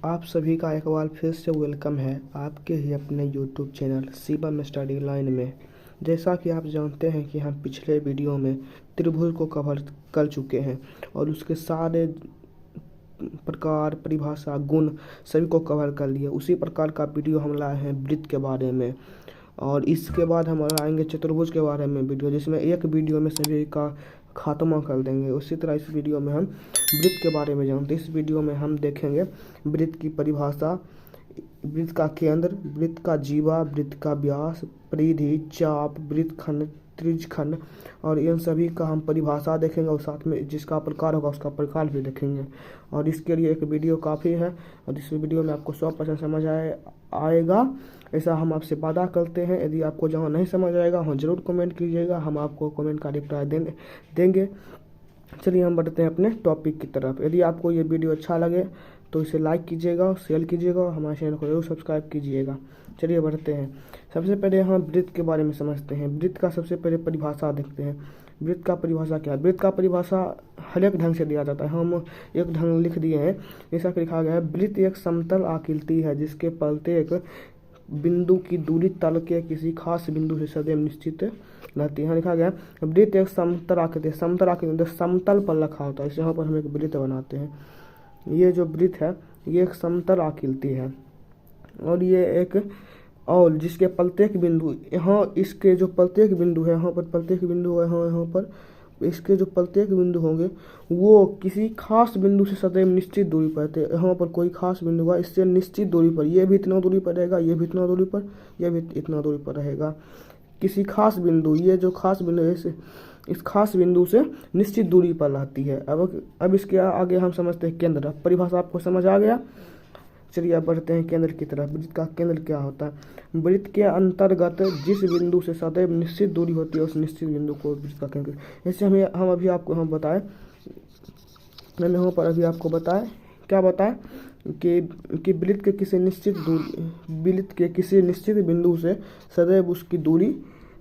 आप सभी का एक बार फिर से वेलकम है आपके ही अपने YouTube channel Shivam study line में। जैसा कि आप जानते हैं कि हम पिछले वीडियो में त्रिभुज को कवर कर चुके हैं और उसके सारे प्रकार, परिभाषा, गुण सभी को कवर कर लिए। उसी प्रकार का वीडियो हम लाए हैं वृत्त के बारे में और इसके बाद हम लाएंगे चतुर्भुज के बारे में वीडियो, जिसमें एक वीडियो में सभी का खात्मा कर देंगे। उसी तरह इस वीडियो में हम वृत्त के बारे में जानते हैं। इस वीडियो में हम देखेंगे वृत्त की परिभाषा, वृत्त का केंद्र, वृत्त का जीवा, वृत्त का व्यास, परिधि, चाप, वृत्तखंड, त्रिज्यखंड और इन सभी का हम परिभाषा देखेंगे और साथ में जिसका प्रकार होगा उसका प्रकार भी देखेंगे। और इसके लिए एक वीडियो काफ़ी है और इस वीडियो में आपको 100% समझ आएगा, ऐसा हम आपसे वादा करते हैं। यदि आपको जहाँ नहीं समझ आएगा वहाँ ज़रूर कमेंट कीजिएगा, हम आपको कमेंट का रिप्लाई देंगे। चलिए हम बढ़ते हैं अपने टॉपिक की तरफ। यदि आपको ये वीडियो अच्छा लगे तो इसे लाइक कीजिएगा और शेयर कीजिएगा और हमारे चैनल को जरूर सब्सक्राइब कीजिएगा। चलिए बढ़ते हैं। सबसे पहले हम वृत्त के बारे में समझते हैं। वृत्त का सबसे पहले परिभाषा देखते हैं। वृत्त का परिभाषा क्या है? वृत्त का परिभाषा हर एक ढंग से दिया जाता है। हम एक ढंग लिख दिए हैं, जैसा कि लिखा गया है, वृत्त एक समतल आकृति है जिसके प्रत्येक बिंदु की दूरी तल के किसी खास बिंदु से सदैव निश्चित रहती है। यहाँ लिखा गया है वृत्त एक समतल आकृति, समतल आकृति समतल पर रखा होता है। इस यहाँ पर हम एक वृत्त बनाते हैं। ये जो वृत्त है ये एक समतल आकृति है और ये एक और जिसके प्रत्येक बिंदु, यहाँ इसके जो प्रत्येक बिंदु है, यहाँ पर प्रत्येक बिंदु है, यहाँ पर इसके जो प्रत्येक बिंदु होंगे वो किसी खास बिंदु से सदैव निश्चित दूरी पर रहते हैं। यहाँ पर कोई खास बिंदु हुआ इससे निश्चित दूरी पर, ये भी इतना दूरी पर रहेगा, ये भी इतना दूरी पर, ये भी इतना दूरी पर रहेगा। किसी खास बिंदु, ये जो खास बिंदु है इस खास बिंदु से निश्चित दूरी पर रहती है। अब इसके आगे हम समझते हैं केंद्र। परिभाषा आपको समझ आ गया। चलिए अब बढ़ते हैं केंद्र की तरफ। वृत्त का केंद्र क्या होता है? वृत्त के अंतर्गत जिस बिंदु से सदैव निश्चित दूरी होती है उस निश्चित बिंदु को वृत्त का केंद्र। जैसे हम अभी आपको हम बताए, मैंने यहाँ पर अभी आपको बताया, क्या बताया कि वृत्त के किसी निश्चित दूरी, वृत्त के किसी निश्चित बिंदु से सदैव उसकी दूरी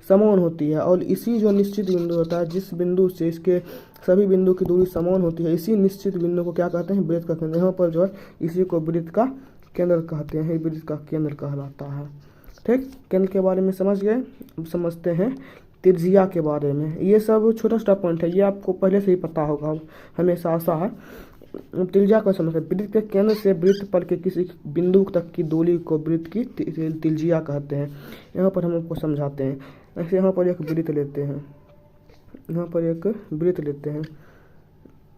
समान होती है और इसी जो निश्चित बिंदु होता है, जिस बिंदु से इसके सभी बिंदु की दूरी समान होती है, इसी निश्चित बिंदु को क्या कहते हैं? वृत्त का केंद्र। यहाँ पर जो है इसी को वृत्त का केंद्र कहते हैं, वृत्त का केंद्र कहलाता है। ठीक, केंद्र के बारे में समझ गए। अब समझते हैं त्रिज्या के बारे में। ये सब छोटा छोटा पॉइंट है, ये आपको पहले से ही पता होगा, हमेशा आशा है। त्रिज्या को समझते हैं। वृत्त के केंद्र से वृत्त पर के किसी बिंदु तक की दूरी को वृत्त की त्रिज्या कहते हैं। यहाँ पर हम आपको समझाते हैं। ऐसे यहाँ पर एक वृत्त लेते हैं, यहाँ पर एक वृत्त लेते हैं।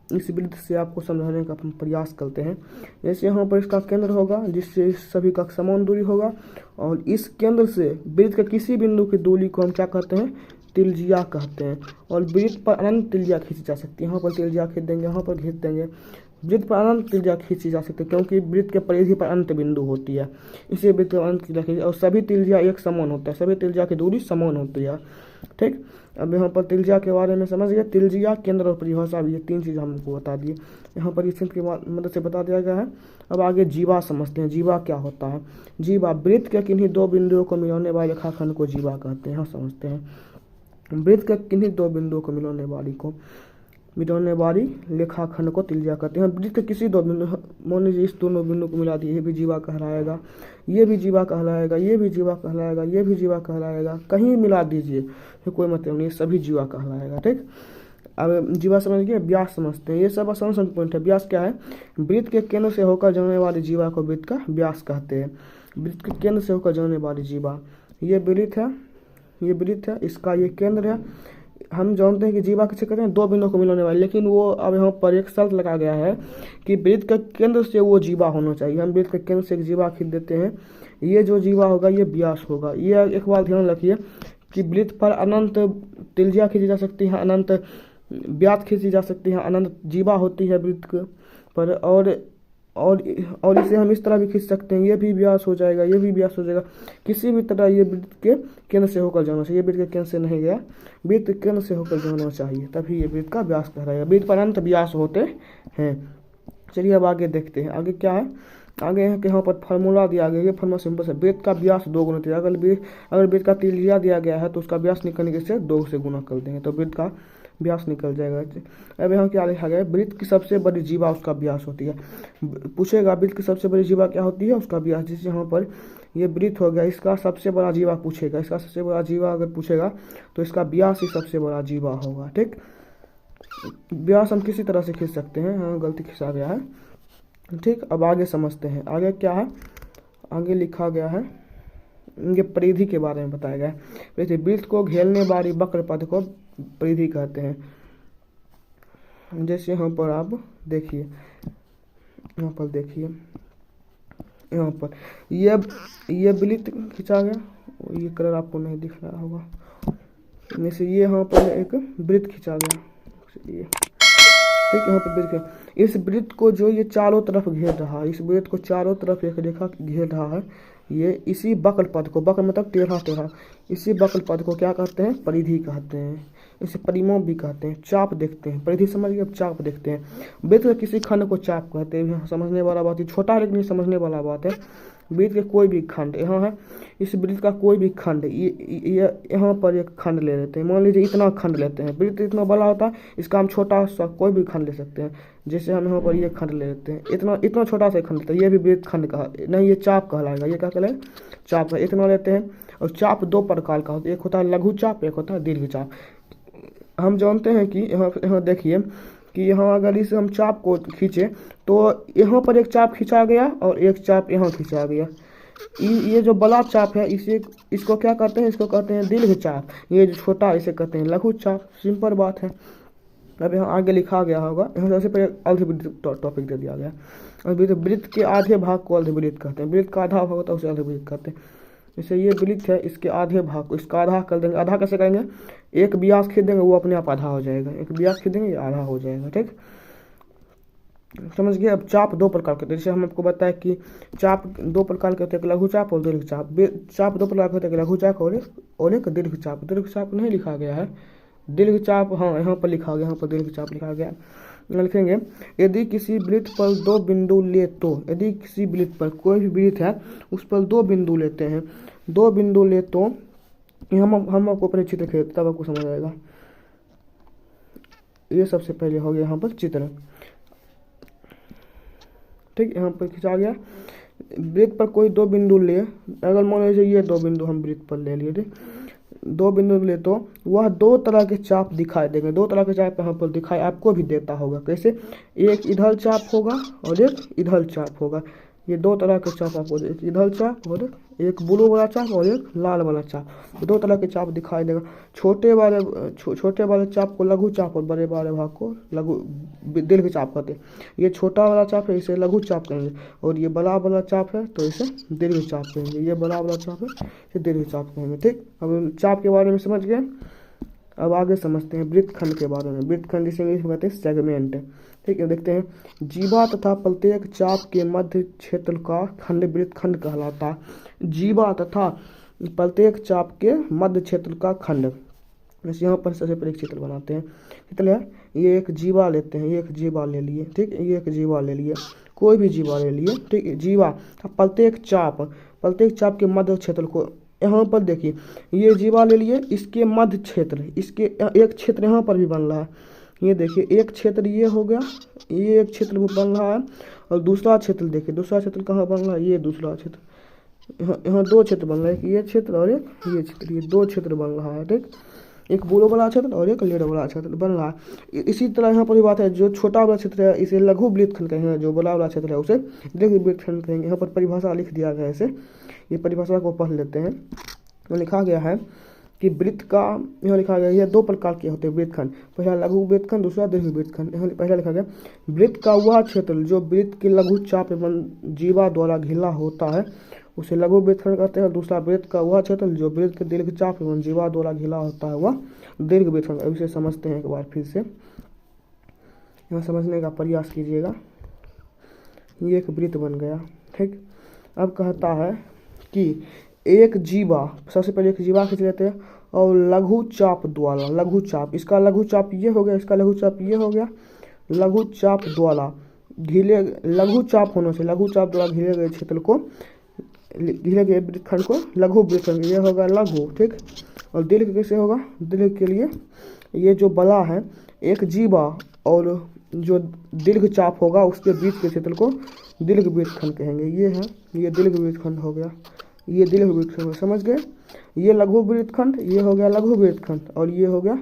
इस वृत्त से आपको समझाने का हम प्रयास करते हैं। जैसे यहाँ पर इसका केंद्र होगा जिससे सभी का समान दूरी होगा और इस केंद्र से वृत्त के किसी बिंदु की दूरी को हम क्या कहते हैं? त्रिज्या कहते हैं। और वृत्त पर अनंत त्रिज्या खींची जा सकती है। यहाँ पर त्रिज्या खींच देंगे, यहाँ पर खींच देंगे। वृत्त पर अनंत त्रिज्या खींची जा सकती है क्योंकि वृत्त के परिधि पर अनंत बिंदु होती है, इसे वृत्त पर अनंत त्रिज्या खींची और सभी त्रिज्या एक समान होता है, सभी त्रिज्या की दूरी समान होती है। ठीक, अब यहाँ पर त्रिज्या के बारे में समझ गए। त्रिज्या, केंद्र और परिभाषा भी, ये तीन चीज़ हमको बता दिए। यहाँ पर इस की मदद से बता दिया गया है। अब आगे जीवा समझते हैं। जीवा क्या होता है? जीवा वृत्त के किन्हीं दो बिंदुओं को मिलाने वाले रेखाखंड को जीवा कहते हैं। यहाँ समझते हैं वृत्त के किन्हीं दो बिंदुओं को मिलाने वाली रेखाखंड को त्रिज्या कहते हैं। वृत्त के किसी दो बिंदु, मान लीजिए इस दोनों बिंदु को मिला दिए, ये भी जीवा कहलाएगा, ये भी जीवा कहलाएगा, ये भी जीवा कहलाएगा, ये भी जीवा कहलाएगा। कहीं मिला दीजिए तो कोई मतलब नहीं, सभी जीवा कहलाएगा। ठीक, अब जीवा समझ गए। व्यास समझते हैं। ये सब आसान पॉइंट है। व्यास क्या है? वृत्त के केंद्र से होकर जाने वाली जीवा को वृत्त का व्यास कहते हैं। वृत्त के केंद्र से होकर जाने वाली जीवा, ये वृत्त है, ये वृत्त है, इसका ये केंद्र है। हम जानते हैं कि जीवा किसे कहते हैं? दो बिंदुओं को मिलाने वाले, लेकिन वो अब यहाँ पर एक शर्त लगा गया है कि वृत्त के केंद्र से वो जीवा होना चाहिए। हम वृत्त के केंद्र से एक जीवा खींच देते हैं, ये जो जीवा होगा ये व्यास होगा। ये एक बात ध्यान रखिए कि वृत्त पर अनंत त्रिज्या खींची जा सकती है, अनंत व्यास खींची जा सकती है, अनंत जीवा होती है वृत्त पर। और इसे हम इस तरह भी खींच सकते हैं, ये भी व्यास हो जाएगा, ये भी व्यास हो जाएगा। किसी भी तरह ये वृत्त के केंद्र से होकर जाना चाहिए। वृत्त के केंद्र से नहीं गया, वृत्त के केंद्र से होकर जाना चाहिए, तभी ये वृत्त का व्यास कहलाएगा। वृत्त पर अनंत व्यास होते हैं। चलिए अब आगे देखते हैं। आगे क्या है? आगे है कि यहाँ पर फार्मूला दिया गया। ये फार्मूला सिंपल है, वृत्त का व्यास 2 गुना त्रिज्या। अगर वृत्त का त्रिज्या दिया गया है तो उसका व्यास निकालने से 2 से गुना कर देंगे तो वृत्त का व्यास निकल जाएगा। अब यहाँ क्या लिखा गया है, वृत्त की सबसे बड़ी जीवा उसका व्यास होती है। पूछेगा वृत्त की सबसे बड़ी जीवा क्या होती है, उसका व्यास। जैसे यहाँ पर ये वृत्त हो गया, इसका सबसे बड़ा जीवा पूछेगा, इसका सबसे बड़ा जीवा अगर पूछेगा तो इसका व्यास ही सबसे बड़ा जीवा होगा। ठीक, व्यास हम किसी तरह से खींच सकते हैं। हाँ, गलती खींचा गया है। ठीक, अब आगे समझते हैं। आगे क्या है, आगे लिखा गया है, ये परिधि के बारे में बताया गया है। वैसे वृत्त को घेरने वाली वक्र पथ को परिधि कहते हैं। जैसे यहाँ पर आप देखिए, यहाँ पर देखिए, यहाँ पर ये वृत्त खींचा गया, ये कलर आपको नहीं दिख रहा होगा। जैसे ये यहाँ पर एक वृत्त खींचा गया, ये ठीक, यहाँ पर वृत्त, इस वृत्त को जो ये चारों तरफ घेर रहा है, इस वृत्त को चारों तरफ एक रेखा घेर रहा है, ये इसी वक्र पथ को, वक्र मतलब टेढ़ा टेढ़ा, इसी वक्र पथ को क्या कहते हैं, परिधि कहते हैं। इसे परिमोह भी कहते हैं। चाप देखते हैं, परिधि समझ गए, अब चाप देखते हैं। वृत्त के किसी खंड को चाप कहते हैं। समझने वाला बात है, छोटा है लेकिन ये समझने वाला बात है। वृत्त के कोई भी खंड, यहाँ है इस वृत्त का कोई भी खंड, ये यहाँ पर एक खंड ले लेते हैं। मान लीजिए इतना खंड लेते हैं, वृत्त इतना बड़ा होता है, इसका हम छोटा सा कोई भी खंड ले सकते हैं। जैसे हम यहाँ पर ये खंड ले लेते हैं, इतना छोटा सा खंड लेते हैं, ये भी वृत्त खंड कहा नहीं, ये चाप कहलाएगा। ये क्या कहलाएगा, चाप। इतना लेते हैं। और चाप दो प्रकार का होता है, एक होता है लघु चाप, एक होता है दीर्घ चाप। हम जानते हैं कि यहाँ देखिए कि यहाँ अगर इस हम चाप को खींचे तो यहाँ पर एक चाप खींचा गया और एक चाप यहाँ खींचा गया। ये जो बड़ा चाप है इसको क्या कहते हैं, इसको कहते हैं दीर्घ चाप। ये जो छोटा है इसे कहते हैं लघु चाप। सिंपल बात है। अब यहाँ आगे लिखा गया होगा, यहाँ सबसे पहले अर्धवृत्त टॉपिक दे दिया गया। वृत्त के आधे भाग को अर्धवृत्त कहते हैं। वृत्त का आधा भाग होता है उसे अर्धवृत्त कहते हैं। जैसे ये वृत्त है, इसके आधे भाग को, इसका आधा कर देंगे। आधा कैसे करेंगे, एक व्यास खींच देंगे, वो अपने आप आधा हो जाएगा। एक व्यास खींच देंगे, ये आधा हो जाएगा। ठीक, समझ गए। अब चाप दो प्रकार के होते हैं। जैसे हम आपको बताया कि चाप दो प्रकार के होते हैं, एक लघु चाप और दीर्घ चाप। चाप दो प्रकार के होते हैं, एक लघु चाप और एक दीर्घ चाप। दीर्घ चाप नहीं लिखा गया है, दीर्घ चाप हाँ यहाँ पर लिखा गया, यहाँ पर दीर्घ चाप लिखा गया। लिखेंगे, यदि किसी वृत्त पर दो बिंदु ले तो, यदि किसी वृत्त पर, कोई भी वृत्त है उस पर दो बिंदु लेते हैं, दो बिंदु ले तो, हम आपको पहले चित्र खेलते तब आपको समझ आएगा। ये सबसे पहले हो गया यहाँ पर चित्र। ठीक, यहाँ पर खिंचा गया। वृत्त पर कोई दो बिंदु ले, अगर मान लीजिए ये दो बिंदु हम वृत्त पर ले लिए, ठीक, दो बिंदु ले तो वह दो तरह के चाप दिखाई देंगे। दो तरह के चाप यहाँ पर दिखाई आपको भी देता होगा। कैसे, एक इधर चाप होगा और एक इधर चाप होगा। ये दो तरह के चाप आपको, एक इधर चाप और एक ब्लू वाला चाप और एक लाल वाला चाप, दो तरह के चाप दिखाई देगा। छोटे वाले चाप को लघु चाप और बड़े वाले भाग को दीर्घ चाप कहते हैं। ये छोटा वाला चाप है, इसे लघु चाप कहेंगे, और ये बड़ा वाला चाप है तो इसे दीर्घ चाप कहेंगे। ये बड़ा वाला चाप है, इसे दीर्घ चाप कहेंगे। ठीक, अब चाप के बारे में समझ गए। अब आगे समझते हैं वृत्त खंड के बारे में। वृत्त खंड जिसे इंग्लिश में कहते हैं सेगमेंट। ठीक है, देखते हैं। जीवा तथा प्रत्येक चाप के मध्य क्षेत्र का खंड वृत्त खंड कहलाता है। जीवा तथा प्रत्येक चाप के मध्य क्षेत्र का खंड। जैसे यहाँ पर सबसे पहले एक चित्र बनाते हैं। चित्र है, ये एक जीवा लेते हैं, ये एक जीवा ले लिए। ठीक, ये एक जीवा ले लिए, कोई भी जीवा ले लिए। ठीक, जीवा प्रत्येक चाप के मध्य क्षेत्र को, यहाँ पर देखिए ये जीवा ले लिए, इसके मध्य क्षेत्र, इसके एक क्षेत्र यहाँ पर भी बन रहा है। ये देखिए एक क्षेत्र ये हो गया, ये एक क्षेत्र बन रहा है, और दूसरा क्षेत्र देखिए, दूसरा क्षेत्र कहाँ बन रहा है, ये दूसरा क्षेत्र। यहाँ दो क्षेत्र बन रहा है, ये क्षेत्र और एक ये क्षेत्र, ये दो क्षेत्र बन रहा है। ठीक, एक ब्लू वाला क्षेत्र और एक रेड वाला क्षेत्र बन रहा है। इसी तरह यहाँ पर भी बात है, जो छोटा वाला क्षेत्र है इसे लघु वृत्तखंड कहेंगे, जो बड़ा वाला क्षेत्र है उसे दीर्घ वृत्तखंड कहेंगे। यहाँ पर परिभाषा लिख दिया गया है इसे, ये परिभाषा को पढ़ लेते हैं। तो लिखा गया है कि वृत्त का, यहाँ लिखा गया ये दो प्रकार के होते हैं वृत्तखंड, पहला लघु वृत्तखंड, दूसरा दीर्घ वृत्तखंड। यहाँ पहला लिखा गया वृत्त का वह क्षेत्र जो वृत्त के लघु चाप एवं जीवा द्वारा घिरा होता है उसे लघु वृत्तखंड कहते हैं। दूसरा वृत्त का वह क्षेत्र जो वृत्त के दीर्घ चाप एवं जीवा द्वारा घिरा होता है वह दीर्घ वृत्तखंड। अब इसे समझते हैं एक बार फिर से, यहाँ समझने का प्रयास कीजिएगा। ये एक वृत्त बन गया। ठीक, अब कहता है कि एक जीवा, सबसे पहले एक जीवा खींच लेते हैं, और लघु चाप द्वारा, लघु चाप, इसका लघु चाप ये हो गया, इसका लघु चाप ये हो गया, लघु चाप द्वारा घिरे, लघु चाप होने से लघु चाप द्वारा घिरे गए क्षेत्र को, घिरे गए वृत्तखंड को लघु वृत्तखंड, ये होगा लघु। ठीक, और दीर्घ कैसे होगा, दीर्घ के लिए ये जो बला है एक जीवा और जो दीर्घ चाप होगा उसके बीच के क्षेत्र को दीर्घ वृत्तखंड कहेंगे। ये है, ये दीर्घ वृत्तखंड हो गया, ये दीर्घ वृत्तखंड, समझ गए। ये लघु वृत्तखंड, ये हो गया लघु वृत्तखंड और ये हो गया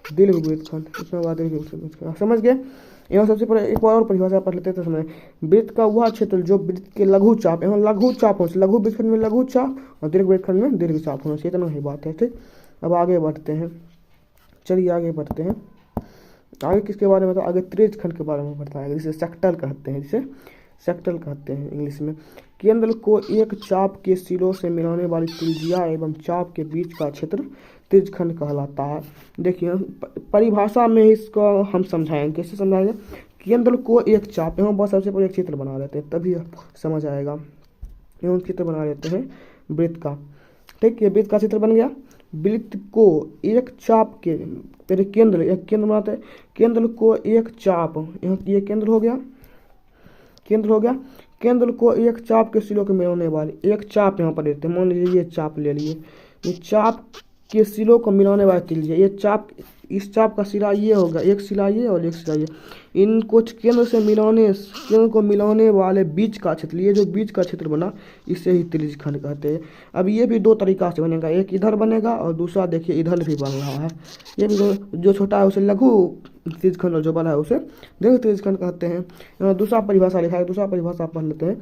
दीर्घ वृत्तखंड। इसमें बाद दीर्घ वृत्तखंड, समझ गए। यहाँ सबसे पहले एक और परिभाषा पढ़ लेते हैं। समय वृत्त का वह क्षेत्र जो वृत्त के लघु चाप, यहाँ लघु चाप हो, लघु वृत्तखंड में लघु चाप और दीर्घ वृत्तखंड में दीर्घ चाप होना चाहिए, इतना ही बात है, ठीक। अब आगे बढ़ते हैं, चलिए आगे बढ़ते हैं। आगे किसके बारे में, तो आगे त्रिज्य खंड के बारे में बताएगा, जिसे सेक्टल कहते हैं, जिसे सेक्टल कहते हैं इंग्लिश में। केंद्र को एक चाप के सिरों से मिलाने वाली त्रिज्या एवं चाप के बीच का क्षेत्र त्रिज्य खंड कहलाता है। देखिए परिभाषा में इसको हम समझाएंगे, कैसे समझाएंगे। केंद्र को एक चाप, यहाँ बहुत सबसे पहले एक चित्र बना लेते हैं तभी समझ आएगा। यहाँ चित्र बना लेते हैं वृत्त का, ठीक। ये वृत्त का चित्र बन गया। वृत्त को एक चाप के पहले केंद्र, एक केंद्र बनाते हैं। केंद्र को एक चाप, यहाँ ये केंद्र हो गया, केंद्र हो गया। केंद्र को एक चाप के सिरों के मिलाने वाली, एक चाप यहाँ पर लेते हैं, मान लीजिए ये चाप ले लिए, ये चाप के सिरों को मिलाने वाली त्रिज्या, ये चाप, इस चाप का सिरा ये होगा, एक सिरा ये और एक सिरा ये, इनको केंद्र से मिलाने, केंद्र को मिलाने वाले बीच का क्षेत्र, ये जो बीच का क्षेत्र बना इसे ही त्रिज्य खंड कहते हैं। अब ये भी दो तरीका से बनेगा, एक इधर बनेगा और दूसरा देखिए इधर भी बन रहा है। ये भी जो छोटा है उसे लघु त्रिज्य खंड और जो बड़ा है उसे दीर्घ त्रिज्य खंड कहते हैं। यहाँ दूसरा परिभाषा लिखा है, दूसरा परिभाषा पढ़ लेते हैं।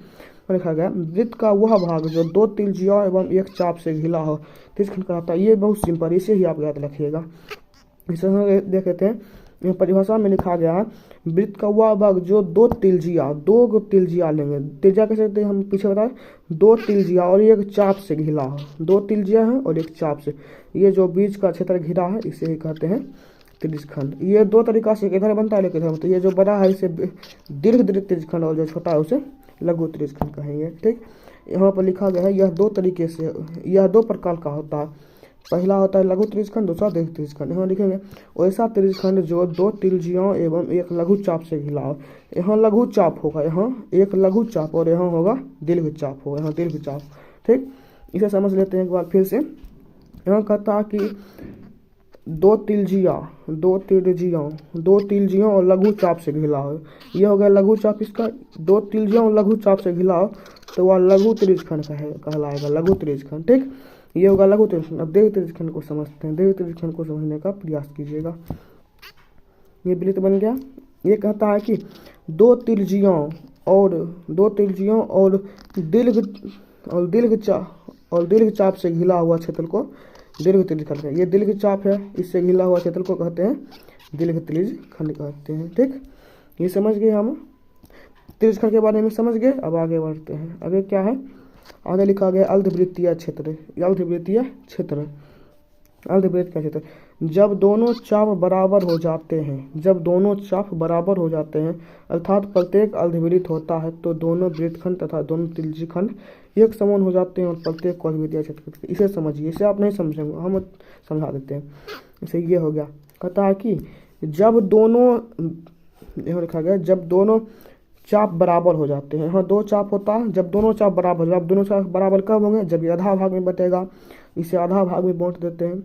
लिखा गया वृत्त का वह भाग जो दो त्रिज्या एवं एक चाप से घिरा हो त्रिज्य खंड कहलाता है। ये बहुत सिंपल, इसे ही आप याद रखिएगा। इसे देख लेते हैं, यहाँ परिभाषा में लिखा गया है वृत्त का वह भाग जो दो तिल्जिया लेंगे। तिल्जिया कैसे कहते हैं हम पीछे बताएं, दो तिल्जिया और एक चाप से घिरा हो, दो तिल्जिया है और एक चाप से, ये जो बीच का क्षेत्र घिरा है इसे ही कहते हैं त्रिज्य खंड। ये दो तरीका से इधर बनता है, लेकिन इधर बनता है। ये जो बड़ा है इसे दीर्घ त्रिज्य खंड और जो छोटा है उसे लघु त्रिज्य खंड कहेंगे, ठीक। यहाँ पर लिखा गया है यह दो तरीके से, यह दो प्रकार का होता है। पहला होता है लघु त्रिज्य खंड, दूसरा दीर्घ त्रिज्य खंड। यहाँ लिखेंगे वैसा त्रिज्य खंड जो दो तिल्जियों एवं एक लघु चाप से घिरा हो। यहाँ लघु चाप होगा, यहाँ एक लघु चाप और यहाँ होगा दीर्घ चाप होगा, यहाँ दीर्घ चाप, ठीक। इसे समझ लेते हैं एक बार फिर से। यहाँ कहता है कि दो तिल्जियों और लघु चाप से घिरा हो। ये हो गया लघु चाप, इसका दो तिल्जियों और लघु चाप से घिरा हो तो वह लघु त्रिज्य खंड कहलाएगा, लघु त्रिज्य खंड, ठीक। ये होगा लघु त्रिज्य खंड। अब दीर्घ त्रिज्य खंड को समझते हैं, दीर्घ त्रिज्य खंड को समझने का प्रयास कीजिएगा। ये वृत्त बन गया। ये कहता है कि दो तिल्जियों और दीर्घ चाप से घिरा हुआ क्षेत्र को दीर्घ त्रिज्य खंड है। ये दीर्घ चाप है, इससे घिरा हुआ क्षेत्र को कहते हैं दीर्घ त्रिज्य खंड कहते हैं, ठीक। ये समझ गए, हम त्रिज्य खंड के बारे में समझ गए। अब आगे बढ़ते हैं। आगे क्या है, आगे लिखा गया अर्धवृत्तीय क्षेत्र। अर्धवृत्तीय क्षेत्र, अर्धवृत्त का क्षेत्र जब दोनों चाप बराबर हो जाते हैं, जब दोनों चाप बराबर हो जाते हैं अर्थात प्रत्येक अर्धवृत्त होता है तो दोनों वृत्तखंड तथा दोनों त्रिज्य खंड एक समान हो जाते हैं और प्रत्येक को अर्धवृत्तीय क्षेत्र कहते हैं। इसे समझिए, इसे आप नहीं समझेंगे, हम समझा देते हैं। इसे ये हो गया, कहता है कि जब दोनों, यहाँ लिखा गया जब दोनों चाप बराबर हो जाते हैं। यहाँ दो चाप होता है, जब दोनों चाप बराबर हो, अब दोनों चाप बराबर कब होंगे, जब ये आधा भाग में बटेगा। इसे आधा भाग में बांट देते हैं,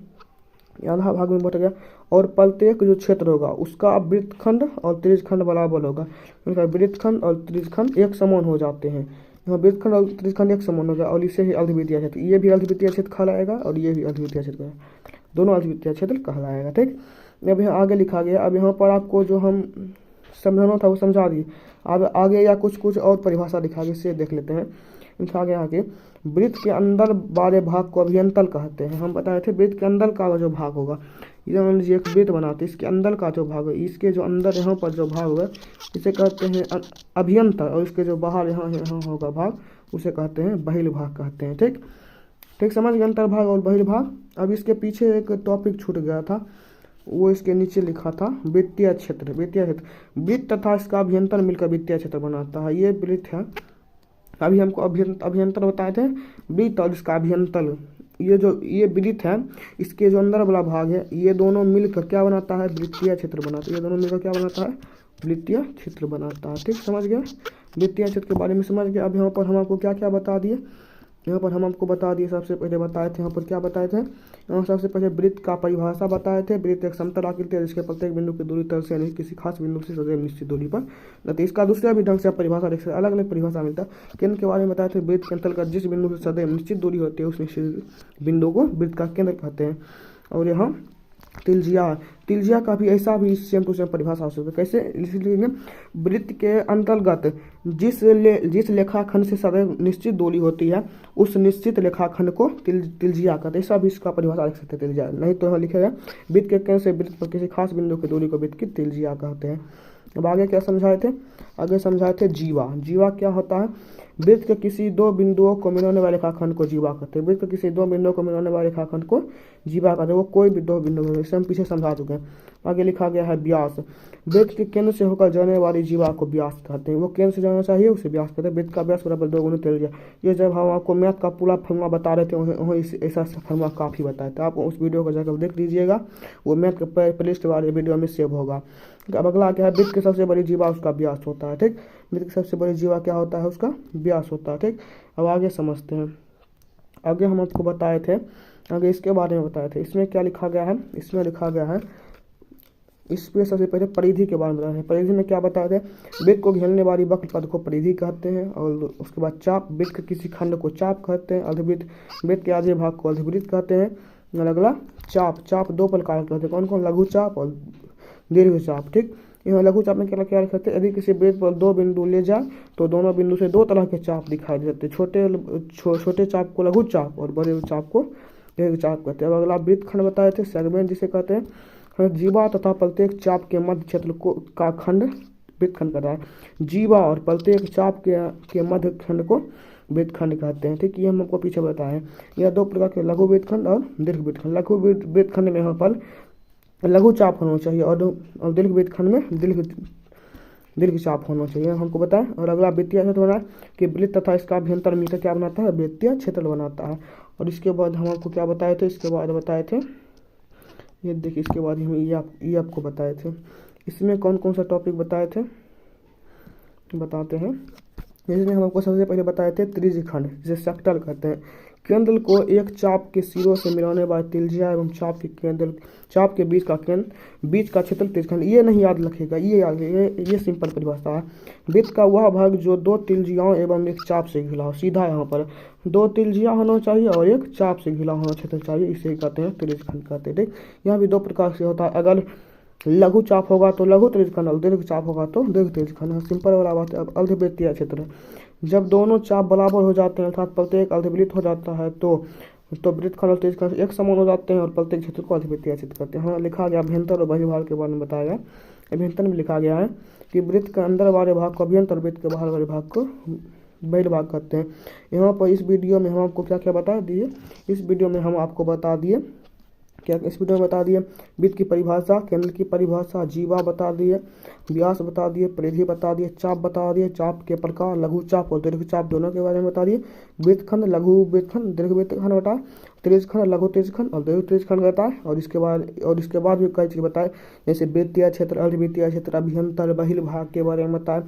ये आधा भाग में बट गया और प्रत्येक जो क्षेत्र होगा उसका वृत्तखंड और त्रिज्य खंड बराबर होगा। उनका वृत्तखंड और त्रिज्य खंड एक समान हो जाते हैं। यहाँ वृत्तखंड और त्रिज्य खंड एक समान होगा और इसे ही अर्धवृत्तीय क्षेत्र, ये भी अर्धवृत्तीय क्षेत्र कहलाएगा और ये भी अर्धवृत्तीय क्षेत्र, दोनों अर्धवृत्तीय क्षेत्र कहलाएगा, ठीक। अब यहाँ आगे लिखा गया, अब यहाँ पर आपको जो हम समझाना था वो समझा दिए। अब आगे या कुछ और परिभाषा दिखा दी, इससे देख लेते हैं। लिखा गया आगे वृत्त के अंदर वाले भाग को अभियंतल कहते हैं। हम बताए थे वृत्त के अंदर का जो भाग होगा, ये मान लीजिए एक वृत्त बनाते हैं, इसके अंदर का जो भाग है, इसके जो अंदर यहाँ पर जो भाग होगा इसे कहते हैं अभियंतर और इसके जो बाहर यहाँ होगा भाग उसे कहते हैं बहिर्भाग कहते हैं, ठीक। ठीक समझ गए, अंतर्भाग और बहिर्भाग। अब इसके पीछे एक टॉपिक छूट गया था, वो इसके नीचे लिखा था वृत्तीय क्षेत्र। वृत्तीय क्षेत्र वृत्त तथा इसका अभियंतर मिलकर वृत्तीय क्षेत्र बनाता है। ये वृत्त है, अभी हमको अभियंतर बताए थे, वृत्त और इसका अभियंतर। ये वृत्त है, इसके जो अंदर वाला भाग है, ये दोनों मिलकर क्या बनाता है, वृत्तीय क्षेत्र बनाता है। ये दोनों मिलकर क्या बनाता है, वृत्तीय क्षेत्र बनाता है, ठीक। समझ गए, वृत्तीय क्षेत्र के बारे में समझ गए। अब यहाँ पर हम आपको क्या क्या बता दिए, यहाँ पर हम आपको बता दिए, सबसे पहले बताए थे यहाँ पर क्या बताए थे, यहाँ सबसे पहले वृत्त का परिभाषा बताए थे। वृत्त एक समतल आकृति है जिसके प्रत्येक बिंदु की दूरी तल से यानी किसी खास बिंदु से सदैव निश्चित दूरी पर। तो इसका दूसरा भी ढंग से आप परिभाषा देख सकते, अलग अलग परिभाषा मिलता है। केंद्र के बारे में बताए थे, वृत्त के अंतर्गत जिस बिंदु से सदैव निश्चित दूरी होती है उस निश्चित बिंदु को वृत्त का केंद्र कहते हैं। और यहाँ तिल्जिया का भी ऐसा भी सेम टू सेम परिभाषा हो सकता है। कैसे लिखेंगे, वृत्त के अंतर्गत जिस लेखाखंड से सदैव निश्चित दूरी होती है उस निश्चित लेखाखंड को तिल्जिया कहते हैं। ऐसा भी इसका परिभाषा लिख सकते हैं तिल्जिया, नहीं तो यहाँ लिखेगा वृत्त के केंद्र से वृत्त पर किसी खास बिंदु की दूरी को वृत्त की तिल्जिया कहते हैं। अब आगे क्या समझाए थे, आगे समझाए थे जीवा क्या होता है, वृत्त के किसी दो बिंदुओं को मिलाने वाले रेखाखंड को जीवा कहते हैं। वृत्त के किसी दो बिंदुओं को मिलाने वाले रेखाखंड को जीवा कहते हैं, वो कोई भी दो बिंदु है, इसे हम पीछे समझा चुके हैं। आगे लिखा गया है व्यास, वृत्त के केंद्र से होकर जाने वाली जीवा को व्यास कहते हैं। वो केंद्र से जाना चाहिए उसे व्यास कहते हैं। वृत्त का व्यास बराबर 2 गुना तिल्जिया। ये जब हम आपको मैथ का पूरा फॉर्मूला बता रहे थे वहीं ऐसा फॉर्मूला काफ़ी बताया था, आप उस वीडियो को जाकर देख लीजिएगा, वो मैथ के प्लेलिस्ट वाले वीडियो में सेव होगा। अब अगला क्या है, वृत्त की सबसे बड़ी जीवा उसका व्यास होता है। ठीक, वृत्त की सबसे बड़ी जीवा क्या होता है, उसका व्यास होता है। ठीक, अब आगे समझते हैं। आगे हम आपको बताए थे, आगे इसके बारे में बताए थे। इसमें क्या लिखा गया है, इसमें लिखा गया है, इस पे सबसे पहले परिधि के बारे में बताया है। परिधि में क्या बताए थे, वृत्त को घेरने वाली वक्र पद को परिधि कहते हैं। और उसके बाद चाप, वृत्त के किसी खंड को चाप कहते हैं। अर्धवृत्त, वृत्त के आधे भाग को अर्धवृत्त कहते हैं। अगला चाप 2 प्रकार के होते हैं, कौन कौन, लघु चाप और दीर्घ चाप। ठीक, यहाँ लघु चाप में क्या क्या लिखते हैं, यदि किसी वृत्त पर 2 बिंदु ले जाए तो दोनों बिंदु से 2 तरह के चाप दिखाई देते हैं। छोटे चाप को लघु चाप और बड़े चाप को दीर्घ चाप कहते हैं। अब अगला वृत्त खंड बताए थे, सेगमेंट जिसे कहते हैं। जीवा तथा प्रत्येक चाप के मध्य क्षेत्र का खंड वृत्त खंड कहता है। जीवा और प्रत्येक चाप के मध्य खंड को वृत्त खंड कहते हैं। ठीक, ये हम आपको पीछे बताए। यह 2 प्रकार के लघु वृत्त खंड और दीर्घ वृत्त खंड। लघु वृत्त खंड में यहाँ पर लघु चाप होना चाहिए और दीर्घ वृत्त खंड में दीर्घ चाप होना चाहिए, हमको बताएं। और अगला वृत्तीय क्षेत्र बना कि वृत्त तथा इसका अभ्यंतर मिलकर क्या बनाता है, वृत्तीय क्षेत्र बनाता है। और इसके बाद हम आपको क्या बताए थे, इसके बाद बताए थे, ये देखिए, इसके बाद हम ये आपको बताए थे। इसमें कौन कौन सा टॉपिक बताए थे बताते हैं। इसमें हम आपको सबसे पहले बताए थे त्रिज्य खंड जिसे सेक्टर कहते हैं। केंद्र को एक चाप के सिरों से मिलाने वाले तिल्जिया एवं चाप के बीच का क्षेत्र त्रिज्यखंड। ये नहीं याद रखेगा, ये सिंपल परिभाषा है। वृत्त का वह भाग जो 2 तिल्जियाओं एवं एक चाप से घिरा हो, सीधा यहाँ पर 2 तिल्जिया होना चाहिए और एक चाप से घिरा होना क्षेत्र चाहिए, इसे कहते हैं त्रिज्यखंड कहते हैं। ठीक, यहाँ भी 2 प्रकार से होता है, अगर लघु चाप होगा तो लघु त्रिज्यखंड और दीर्घ चाप होगा तो दीर्घ त्रिज्यखंड। सिंपल वाला बात है। अब अर्धवृत्तीय क्षेत्र, जब दोनों चाप बराबर हो जाते हैं अर्थात प्रत्येक अर्धवृत्त हो जाता है तो वृत्तखंड और त्रिज्यखंड एक समान हो जाते हैं और प्रत्येक क्षेत्र को अर्धवृत्तीय क्षेत्र कहते हैं। हाँ, लिखा गया अभ्यंतर और बहिर्भाग के बारे में बताया गया। अभ्यंतर में लिखा गया है कि वृत्त के अंदर वाले भाग को अभ्यंतर, वृत्त के बाहर वाले भाग को बहिर्भाग कहते हैं। यहाँ पर इस वीडियो में हम आपको क्या क्या बता दिए, इस वीडियो में हम आपको बता दिए क्या, इस वीडियो में बता दिए वृत्त की परिभाषा, केंद्र की परिभाषा, जीवा बता दिए, व्यास बता दिए, परिधि बता दिए, चाप बता दिए, चाप के प्रकार, लघु चाप और दीर्घ चाप दोनों के बारे में बता दिए। वृत्तखंड, लघु वृत्तखंड, दीर्घ वृत्तखंड बताए, त्रिज्यखंड, लघु त्रिज्यखंड और दीर्घ त्रिज्यखंड बताए। और इसके बाद भी कई चीज़ बताए, जैसे वृत्तीय क्षेत्र, अर्धवृत्तीय क्षेत्र, अभ्यंतर, बहिर्भाग के बारे में बताए।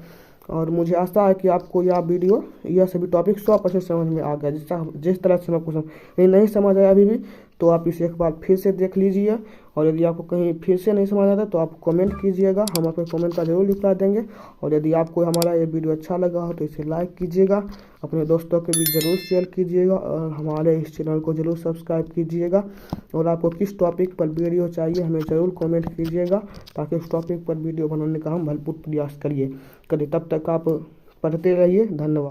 और मुझे आशा है कि आपको यह सभी टॉपिक 100% समझ में आ गया। जिस तरह से मैं आपको नहीं समझ आया अभी भी तो आप इसे एक बार फिर से देख लीजिए। और यदि आपको कहीं फिर से नहीं समझ आता तो आप कमेंट कीजिएगा, हम आपको कमेंट का जरूर रिप्लाई देंगे। और यदि आपको हमारा ये वीडियो अच्छा लगा हो तो इसे लाइक कीजिएगा, अपने दोस्तों के बीच जरूर शेयर कीजिएगा और हमारे इस चैनल को जरूर सब्सक्राइब कीजिएगा। और आपको किस टॉपिक पर वीडियो चाहिए हमें ज़रूर कमेंट कीजिएगा ताकि उस टॉपिक पर वीडियो बनाने का हम भरपूर प्रयास करिए। तब तक आप पढ़ते रहिए। धन्यवाद।